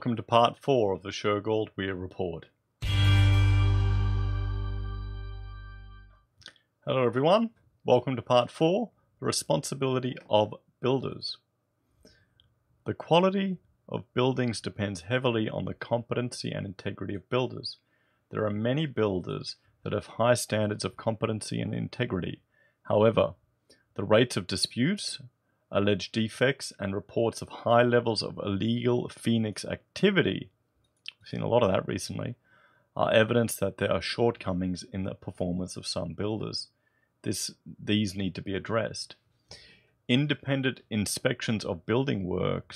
welcome to part 4 of the Shergold Weir report. Hello everyone, welcome to part 4, the responsibility of builders. The quality of buildings depends heavily on the competency and integrity of builders. There are many builders that have high standards of competency and integrity. However, the rates of disputes, alleged defects, and reports of high levels of illegal Phoenix activity, we've seen a lot of that recently, are evidence that there are shortcomings in the performance of some builders. These need to be addressed. Independent inspections of building work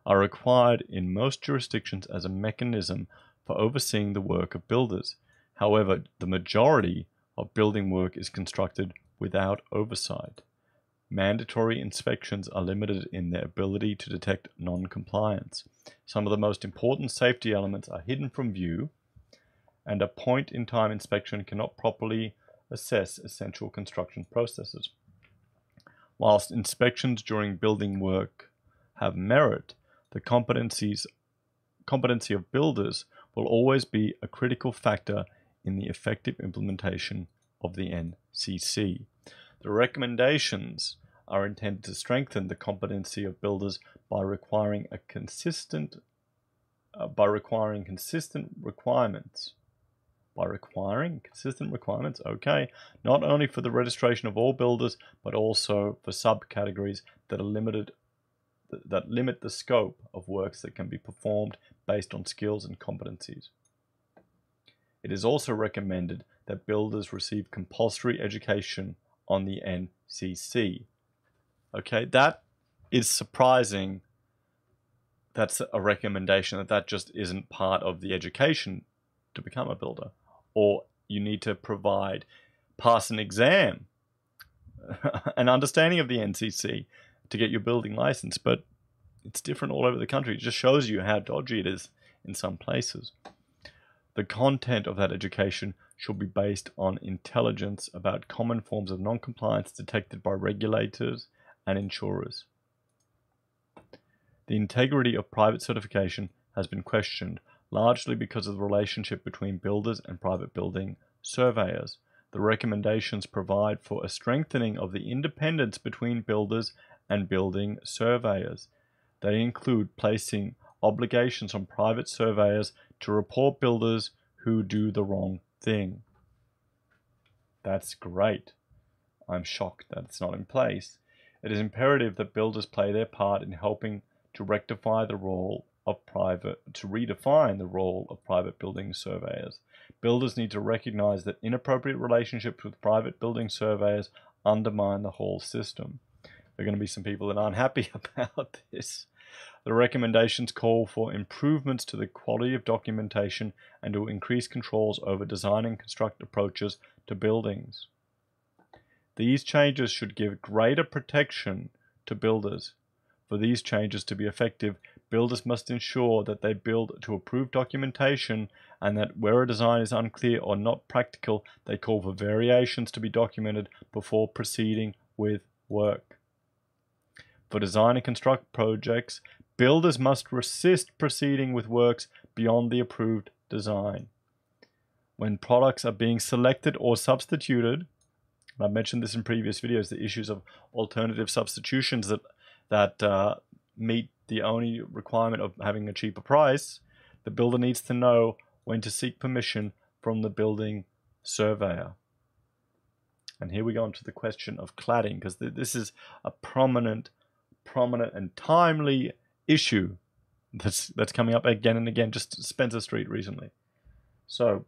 are required in most jurisdictions as a mechanism for overseeing the work of builders. However, the majority of building work is constructed without oversight. Mandatory inspections are limited in their ability to detect non-compliance. Some of the most important safety elements are hidden from view, and a point-in-time inspection cannot properly assess essential construction processes. Whilst inspections during building work have merit, the competency of builders will always be a critical factor in the effective implementation of the NCC. The recommendations are intended to strengthen the competency of builders by requiring consistent requirements. Okay, not only for the registration of all builders, but also for subcategories that limit the scope of works that can be performed based on skills and competencies. It is also recommended that builders receive compulsory education on the NCC. Okay, that is surprising. That's a recommendation that just isn't part of the education to become a builder. Or you need to pass an exam, an understanding of the NCC to get your building license, but it's different all over the country. It just shows you how dodgy it is in some places. The content of that education should be based on intelligence about common forms of non-compliance detected by regulators and insurers. The integrity of private certification has been questioned, largely because of the relationship between builders and private building surveyors. The recommendations provide for a strengthening of the independence between builders and building surveyors. They include placing obligations on private surveyors to report builders who do the wrong thing. That's great. I'm shocked that it's not in place. It is imperative that builders play their part in helping to redefine the role of private building surveyors. Builders need to recognize that inappropriate relationships with private building surveyors undermine the whole system. There are going to be some people that aren't happy about this. The recommendations call for improvements to the quality of documentation and to increase controls over design and construct approaches to buildings. These changes should give greater protection to builders. For these changes to be effective, builders must ensure that they build to approved documentation, and that where a design is unclear or not practical, they call for variations to be documented before proceeding with work. For design and construct projects, builders must resist proceeding with works beyond the approved design. When products are being selected or substituted, and I've mentioned this in previous videos, the issues of alternative substitutions that meet the only requirement of having a cheaper price, the builder needs to know when to seek permission from the building surveyor. And here we go into the question of cladding, because this is a prominent and timely issue that's coming up again and again, just Spencer Street recently. So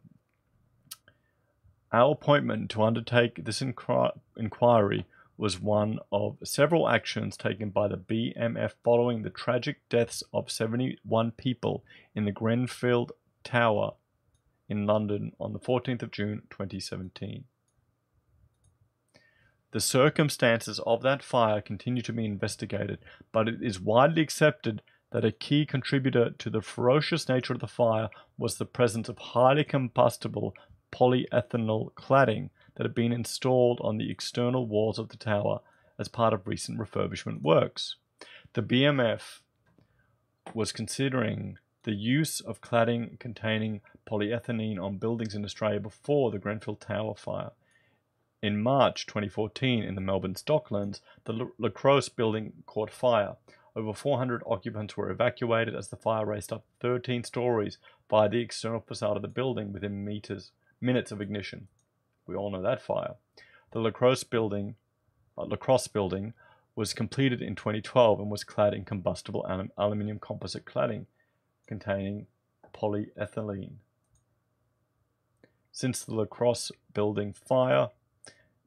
our appointment to undertake this inquiry was one of several actions taken by the BMF following the tragic deaths of 71 people in the Grenfell Tower in London on the 14th of June 2017. The circumstances of that fire continue to be investigated, but it is widely accepted that a key contributor to the ferocious nature of the fire was the presence of highly combustible polyethylene cladding that had been installed on the external walls of the tower as part of recent refurbishment works. The BMF was considering the use of cladding containing polyethylene on buildings in Australia before the Grenfell Tower fire. In March 2014, in the Melbourne Docklands, the La Crosse building caught fire. Over 400 occupants were evacuated as the fire raced up 13 stories via the external facade of the building within minutes of ignition. We all know that fire. The La Crosse building was completed in 2012 and was clad in combustible aluminium composite cladding containing polyethylene. Since the La Crosse building fire,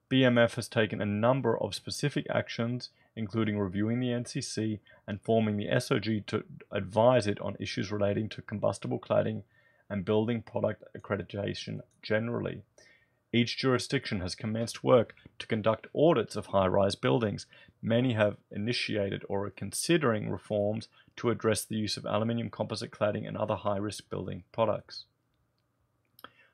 BMF has taken a number of specific actions, including reviewing the NCC and forming the SOG to advise it on issues relating to combustible cladding and building product accreditation generally. Each jurisdiction has commenced work to conduct audits of high-rise buildings. Many have initiated or are considering reforms to address the use of aluminium composite cladding and other high-risk building products.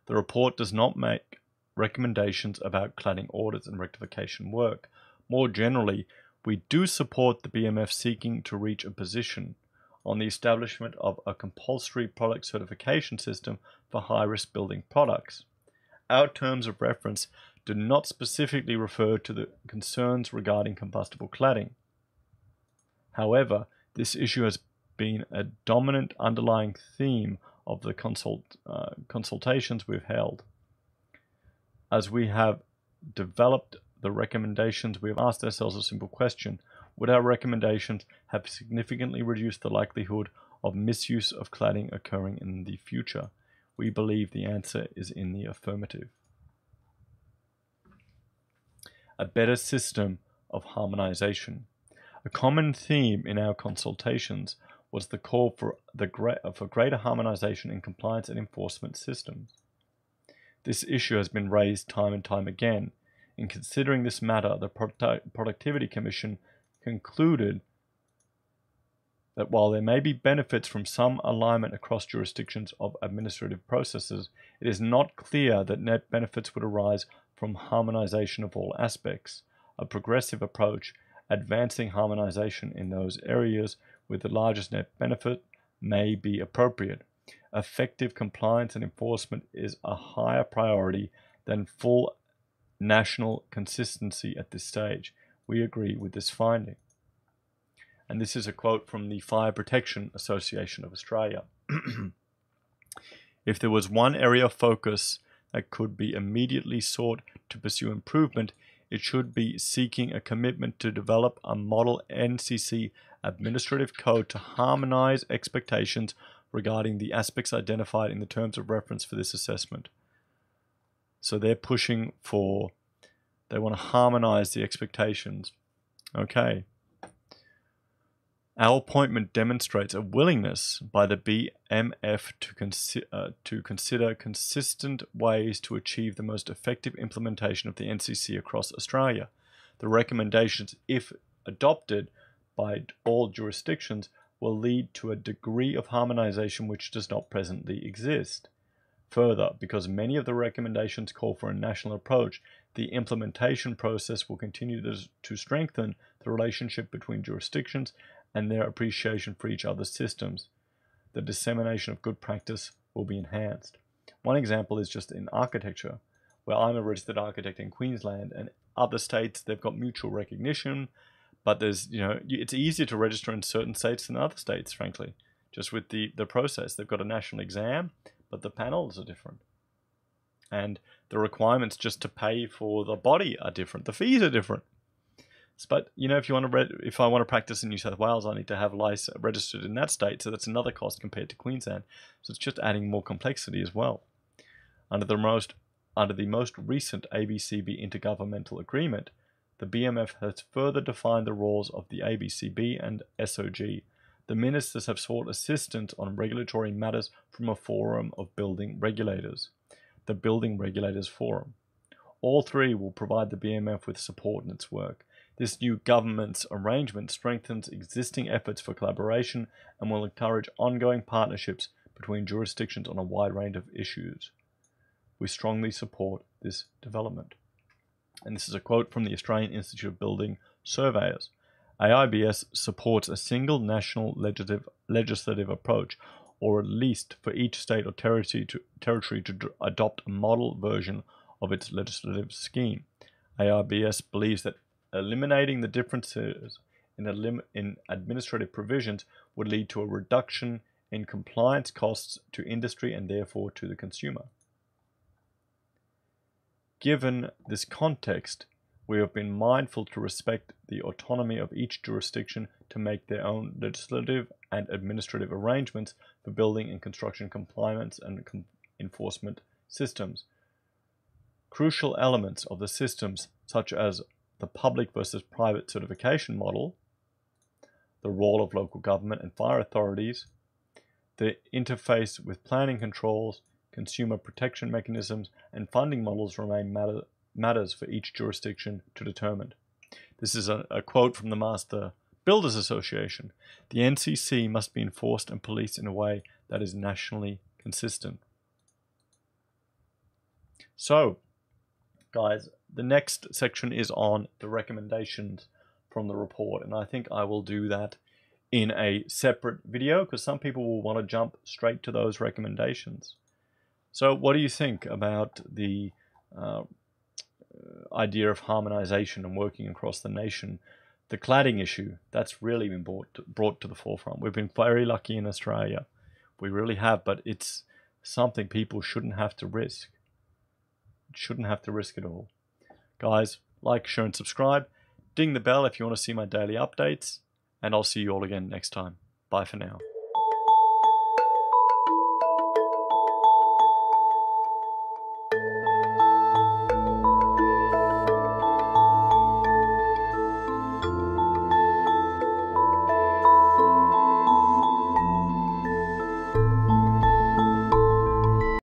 The report does not make recommendations about cladding audits and rectification work. More generally, we do support the BMF seeking to reach a position on the establishment of a compulsory product certification system for high-risk building products. Our terms of reference do not specifically refer to the concerns regarding combustible cladding. However, this issue has been a dominant underlying theme of the consultations we've held. As we have developed the recommendations, we have asked ourselves a simple question: would our recommendations have significantly reduced the likelihood of misuse of cladding occurring in the future? We believe the answer is in the affirmative. A better system of harmonization. A common theme in our consultations was the call for greater harmonization in compliance and enforcement systems. This issue has been raised time and time again. In considering this matter, the Productivity Commission concluded that while there may be benefits from some alignment across jurisdictions of administrative processes, it is not clear that net benefits would arise from harmonization of all aspects. A progressive approach, advancing harmonization in those areas with the largest net benefit, may be appropriate. Effective compliance and enforcement is a higher priority than full national consistency at this stage. We agree with this finding. And this is a quote from the Fire Protection Association of Australia. If there was one area of focus that could be immediately sought to pursue improvement, it should be seeking a commitment to develop a model NCC administrative code to harmonize expectations regarding the aspects identified in the terms of reference for this assessment. So they're pushing for, they want to harmonize the expectations. Okay. Our appointment demonstrates a willingness by the BMF to consider consistent ways to achieve the most effective implementation of the NCC across Australia. The recommendations, if adopted by all jurisdictions, will lead to a degree of harmonization which does not presently exist. Further, because many of the recommendations call for a national approach, the implementation process will continue to strengthen the relationship between jurisdictions and their appreciation for each other's systems. The dissemination of good practice will be enhanced. One example is just in architecture, where I'm a registered architect in Queensland, and other states, they've got mutual recognition, but there's, it's easier to register in certain states than other states, frankly, just with the process. They've got a national exam, but the panels are different. And the requirements just to pay for the body are different. The fees are different. But if I want to practice in New South Wales, I need to have license registered in that state, so that's another cost compared to Queensland. So it's just adding more complexity as well. Under the most recent ABCB intergovernmental agreement, the BMF has further defined the roles of the ABCB and SOG. The ministers have sought assistance on regulatory matters from a forum of building regulators, the Building Regulators Forum. All three will provide the BMF with support in its work. This new government's arrangement strengthens existing efforts for collaboration and will encourage ongoing partnerships between jurisdictions on a wide range of issues. We strongly support this development. And this is a quote from the Australian Institute of Building Surveyors. AIBS supports a single national legislative approach, or at least for each state or territory to adopt a model version of its legislative scheme. AIBS believes that eliminating the differences in administrative provisions would lead to a reduction in compliance costs to industry and therefore to the consumer. Given this context, we have been mindful to respect the autonomy of each jurisdiction to make their own legislative and administrative arrangements for building and construction compliance and enforcement systems. Crucial elements of the systems, such as the public versus private certification model, the role of local government and fire authorities, the interface with planning controls, consumer protection mechanisms, and funding models remain matters for each jurisdiction to determine. This is a quote from the Master Builders Association. The NCC must be enforced and policed in a way that is nationally consistent. So, guys, the next section is on the recommendations from the report, and I think I will do that in a separate video because some people will want to jump straight to those recommendations. So what do you think about the idea of harmonization and working across the nation? The cladding issue, that's really been brought to the forefront. We've been very lucky in Australia. We really have, but it's something people shouldn't have to risk. Shouldn't have to risk it all. Guys, like, share, and subscribe. Ding the bell if you want to see my daily updates. And I'll see you all again next time. Bye for now.